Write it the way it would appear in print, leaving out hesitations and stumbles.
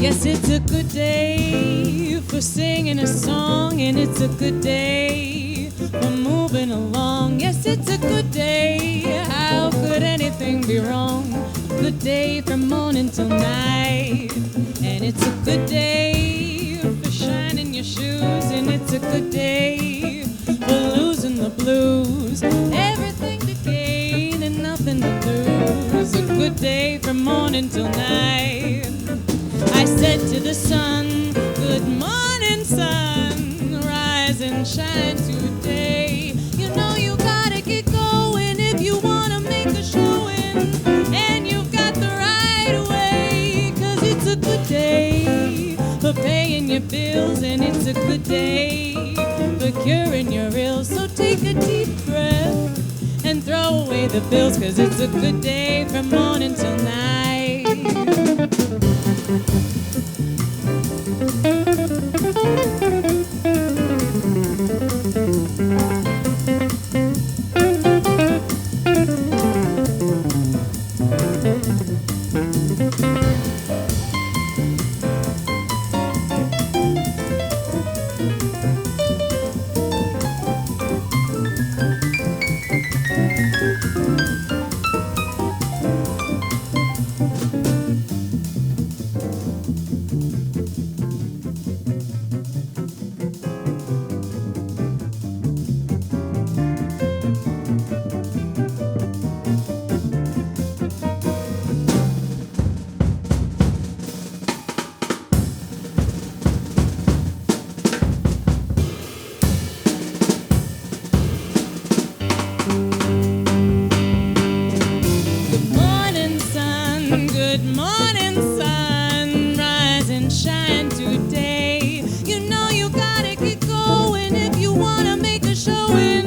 Yes, it's a good day for singing a song, and it's a good day for moving along. Yes, it's a good day. How could anything be wrong? Good day from morning till night. And it's a good day for shining your shoes, and it's a good day for losing the blues. Everything to gain and nothing to lose. A good day from morning till night. I said to the sun, good morning, sun, rise and shine today. You know you gotta get going if you wanna make a showing, and you've got the right way, 'cause it's a good day for paying your bills, and it's a good day for curing your ills. So take a deep breath and throw away the bills, 'cause it's a good day from morning till night. Shine today. You know you gotta get going if you wanna make a showing,